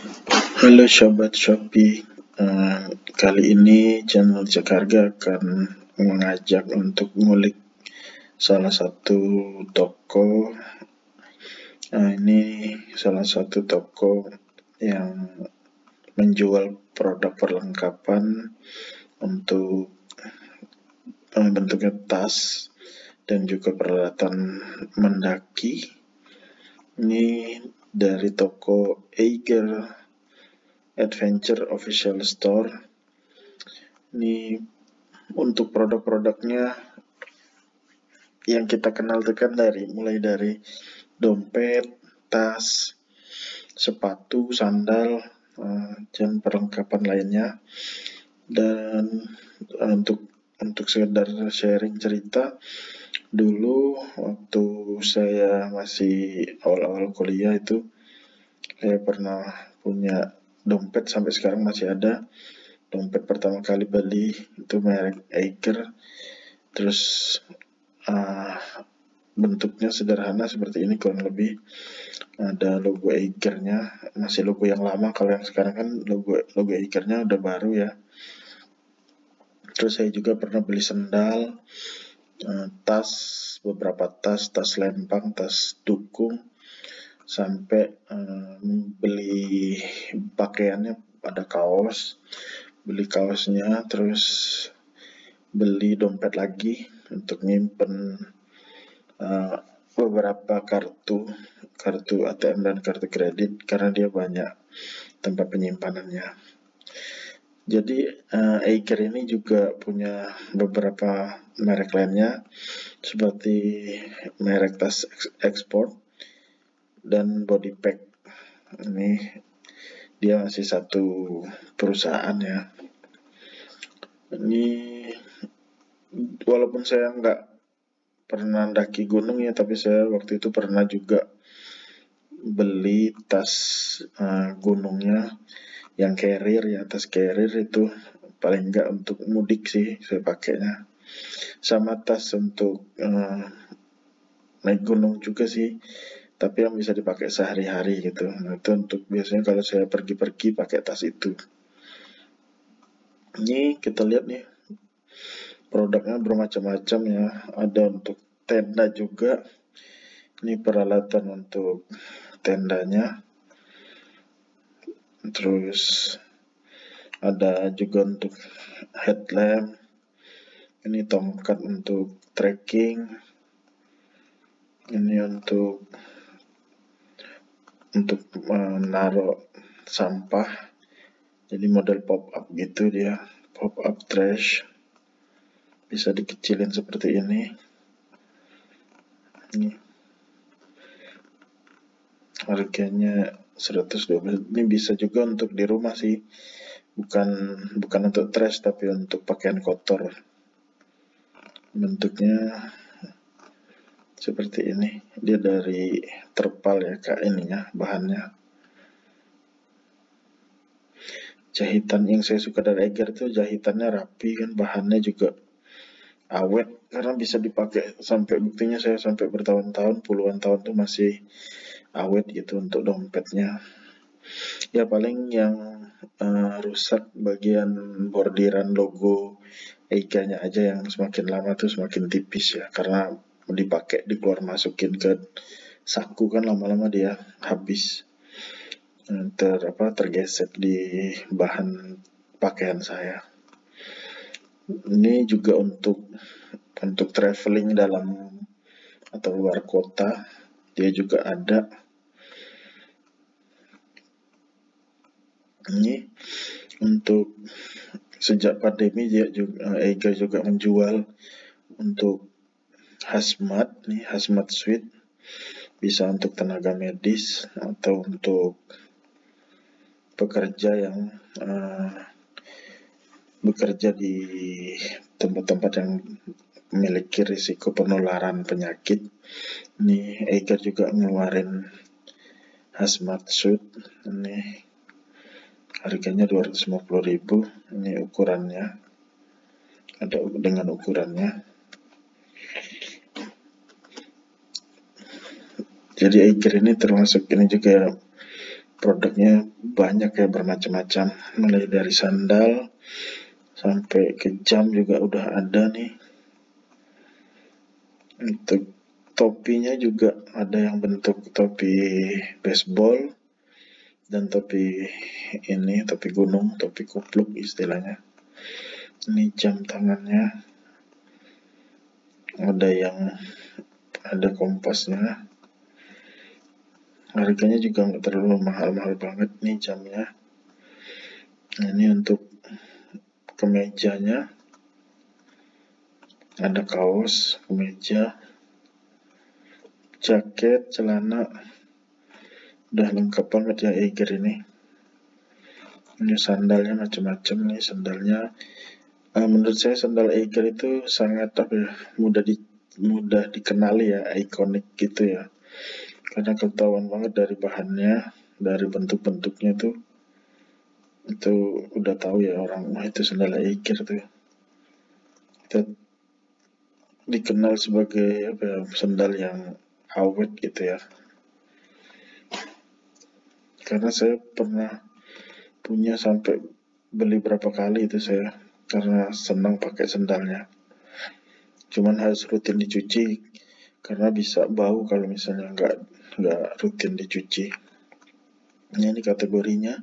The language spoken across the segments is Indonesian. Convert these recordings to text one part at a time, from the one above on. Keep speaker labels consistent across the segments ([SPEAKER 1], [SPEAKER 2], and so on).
[SPEAKER 1] Halo Sobat Shopee, kali ini channel Jakarga akan mengajak untuk ngulik salah satu toko. Ini salah satu toko yang menjual produk perlengkapan untuk bentuknya tas dan juga peralatan mendaki. Ini dari toko Eiger Adventure Official Store. Ini untuk produk-produknya yang kita kenal itu kan mulai dari dompet, tas, sepatu, sandal, dan perlengkapan lainnya. Dan untuk sekedar sharing cerita, dulu waktu saya masih awal-awal kuliah itu saya pernah punya dompet, sampai sekarang masih ada. Dompet pertama kali beli itu merek Eiger, terus bentuknya sederhana seperti ini kurang lebih. Ada logo Eigernya, masih logo yang lama. Kalau yang sekarang kan logo Eigernya udah baru ya. Terus saya juga pernah beli sendal, tas, beberapa tas lempang, tas dukung, sampai beli pakaiannya, ada kaos, beli kaosnya, terus beli dompet lagi untuk nyimpen beberapa kartu ATM dan kartu kredit, karena dia banyak tempat penyimpanannya. Jadi Eiger ini juga punya beberapa merek lainnya, seperti merek tas ekspor dan body pack. Ini dia masih satu perusahaan ya. Ini walaupun saya nggak pernah daki gunung ya, tapi saya waktu itu pernah juga beli tas gunungnya yang carrier ya. Tas carrier itu paling enggak untuk mudik sih saya pakainya, sama tas untuk naik gunung juga sih, tapi yang bisa dipakai sehari-hari gitu. Nah, itu untuk biasanya kalau saya pergi-pergi pakai tas itu. Ini kita lihat nih, produknya bermacam-macam ya. Ada untuk tenda juga. Ini peralatan untuk tendanya. Terus ada juga untuk headlamp. Ini tongkat untuk trekking. Ini untuk menaruh sampah. Jadi model pop up gitu dia, pop up trash. Bisa dikecilin seperti ini. Ini harganya 112. Ini bisa juga untuk di rumah sih, bukan untuk trash tapi untuk pakaian kotor. Bentuknya seperti ini, dia dari terpal ya kak, ininya bahannya. Jahitan yang saya suka dari Eiger itu jahitannya rapi kan, bahannya juga awet karena bisa dipakai sampai, buktinya saya sampai bertahun-tahun, puluhan tahun tuh masih awet gitu untuk dompetnya. Ya paling yang rusak bagian bordiran logo Eigernya aja, yang semakin lama tuh semakin tipis ya, karena dipakai dikeluar masukin ke saku kan, lama-lama dia habis, tergesek di bahan pakaian saya. Ini juga untuk traveling dalam atau luar kota, dia juga ada. Ini untuk sejak pandemi dia juga, Eiger juga menjual untuk hazmat, nih hazmat suit, bisa untuk tenaga medis atau untuk pekerja yang bekerja di tempat-tempat yang memiliki risiko penularan penyakit. Ini Eiger juga ngeluarin hazmat suit. Ini harganya 250.000. Ini ukurannya, ada dengan ukurannya. Jadi Eiger ini termasuk ini juga produknya banyak ya, bermacam-macam, mulai dari sandal sampai ke jam juga udah ada nih. Untuk topinya juga ada yang bentuk topi baseball dan topi ini, topi gunung, topi kupluk istilahnya. Ini jam tangannya, ada yang ada kompasnya, harganya juga nggak terlalu mahal-mahal banget nih jamnya. Nah, ini untuk kemejanya, ada kaos, kemeja, jaket, celana, udah lengkap banget ya Eiger ini. Ini sandalnya macam-macam nih sandalnya. Menurut saya sandal Eiger itu sangat mudah dikenali ya, ikonik gitu ya. Karena ketahuan banget dari bahannya, dari bentuk-bentuknya itu udah tahu ya orang, wah itu sandal Eiger tuh. Kita dikenal sebagai sandal yang awet gitu ya. Karena saya pernah punya sampai beli berapa kali itu saya, karena senang pakai sandalnya. Cuman harus rutin dicuci karena bisa bau kalau misalnya nggak rutin dicuci. Nah, ini kategorinya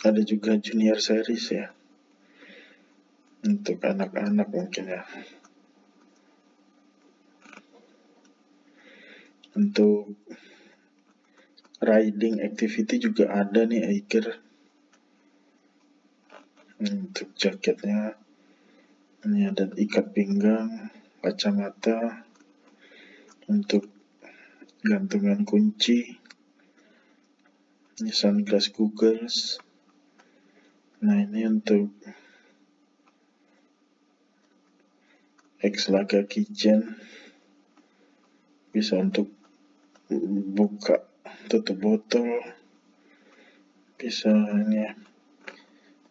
[SPEAKER 1] ada juga junior series ya, untuk anak-anak mungkin ya. Untuk riding activity juga ada nih Eiger. Untuk jaketnya ini ada ikat pinggang, kacamata, untuk gantungan kunci, ini sunglass goggles. Nah, ini untuk X-Laga keychain, bisa untuk buka tutup botol, bisa ini ya.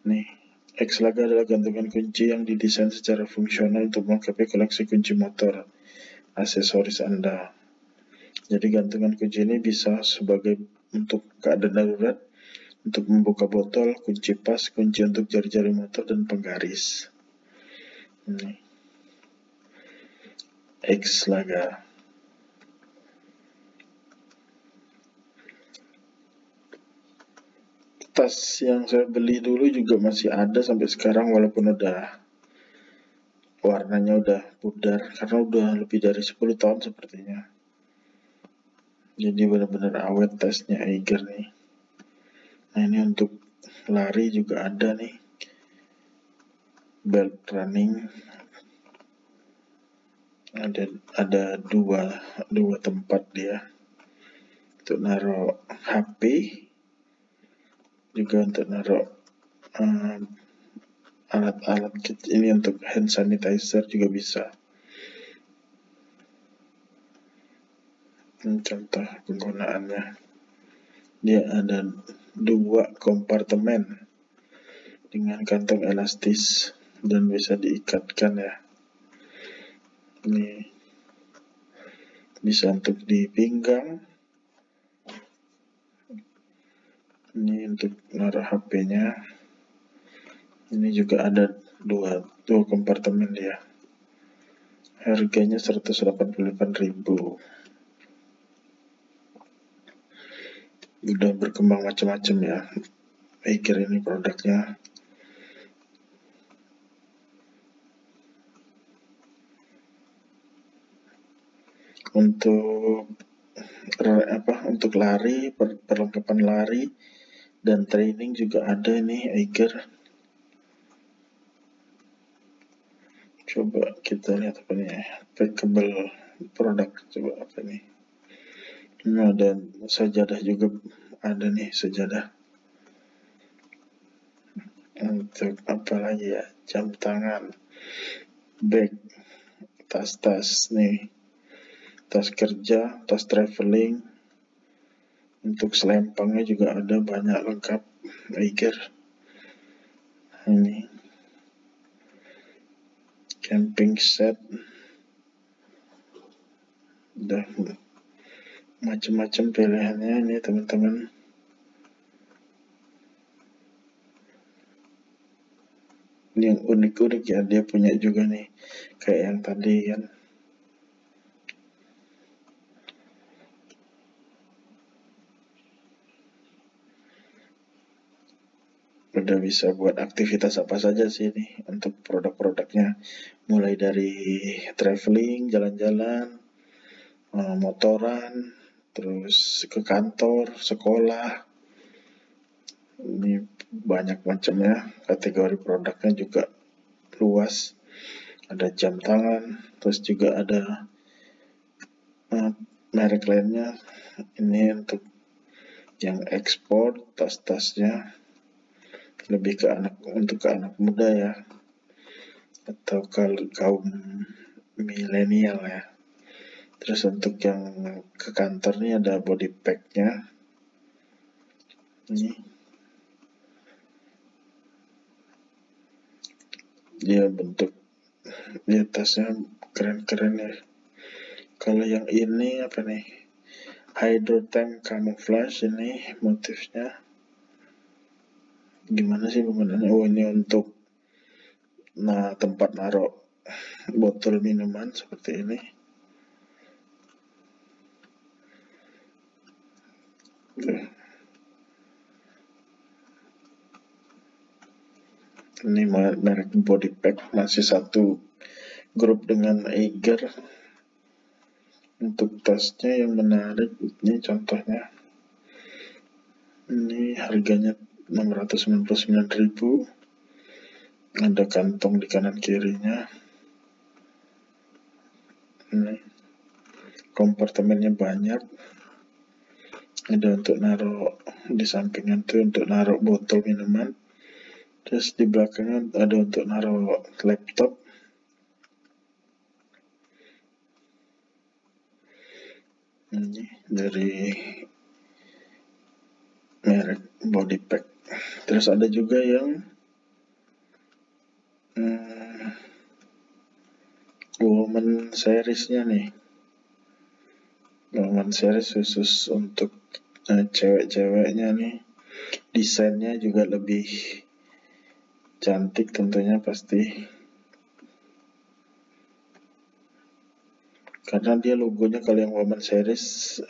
[SPEAKER 1] Nih, X-Laga adalah gantungan kunci yang didesain secara fungsional untuk melengkapi koleksi kunci motor aksesoris Anda. Jadi gantungan kunci ini bisa sebagai untuk keadaan darurat, untuk membuka botol, kunci pas, kunci untuk jari-jari motor, dan penggaris. Ini X-Laga. Tas yang saya beli dulu juga masih ada sampai sekarang, walaupun warnanya udah pudar karena udah lebih dari 10 tahun sepertinya. Jadi benar-benar awet tasnya Eiger nih. Nah, ini untuk lari juga ada nih, belt running. Ada dua tempat dia untuk naruh HP, juga untuk naruh alat-alat ini, untuk hand sanitizer juga bisa. Ini contoh penggunaannya. Dia ada 2 kompartemen dengan kantong elastis dan bisa diikatkan ya. Ini bisa untuk di pinggang. Ini untuk naruh HP-nya. Ini juga ada dua kompartemen dia. Harganya 188.000. Udah berkembang macam-macam ya Eiger ini produknya. Untuk lari, perlengkapan lari dan training juga ada nih Eiger. Coba kita lihat apa nih, packable produk, coba apa nih. Ini ada sajadah juga, ada nih sajadah. Untuk apa lagi ya, jam tangan, bag, tas-tas nih, tas kerja, tas traveling. Untuk selempangnya juga ada banyak lengkap Eiger. Ini camping set, udah macam-macam pilihannya ini teman-teman. Ini yang unik-unik ya, dia punya juga nih kayak yang tadi kan. Udah bisa buat aktivitas apa saja sih ini untuk produk-produknya, mulai dari traveling, jalan-jalan, motoran, terus ke kantor, sekolah. Ini banyak macamnya, kategori produknya juga luas. Ada jam tangan, terus juga ada merek lainnya. Ini untuk yang ekspor, tas-tasnya lebih untuk ke anak muda ya, atau kaum milenial ya. Terus untuk yang ke kantor nih ada body packnya. Ini dia bentuk, dia tasnya keren-keren ya. Kalau yang ini apa nih, Hydro Tank Camouflage, ini motifnya gimana sih penggunaannya? Oh, ini untuk tempat naruh botol minuman seperti ini. Ini merek body pack, masih satu grup dengan Eiger. Untuk tasnya yang menarik, ini contohnya. Ini harganya 699.000. Ada kantong di kanan kirinya. Ini kompartemennya banyak. Ada untuk naruh di sampingnya itu untuk naruh botol minuman. Terus di belakangnya ada untuk naruh laptop. Ini dari merek body pack. Terus ada juga yang woman seriesnya nih. Woman series khusus untuk cewek-ceweknya nih. Desainnya juga lebih cantik tentunya pasti, karena dia logonya kalau yang woman series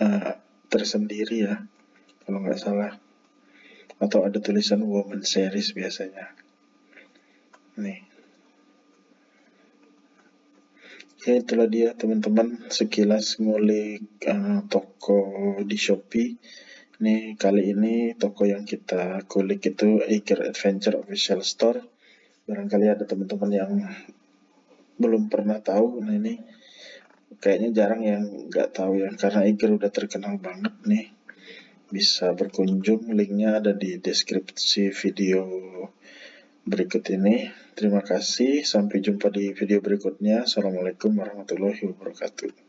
[SPEAKER 1] tersendiri ya, kalau nggak salah, atau ada tulisan woman series biasanya. Nih ya, itulah dia teman-teman sekilas ngulik toko di Shopee. Ini kali ini toko yang kita kulik itu Eiger Adventure Official Store. Barangkali ada teman-teman yang belum pernah tahu. Nah, ini kayaknya jarang yang nggak tahu ya, karena Eiger udah terkenal banget nih. Bisa berkunjung, linknya ada di deskripsi video berikut ini. Terima kasih, sampai jumpa di video berikutnya. Assalamualaikum warahmatullahi wabarakatuh.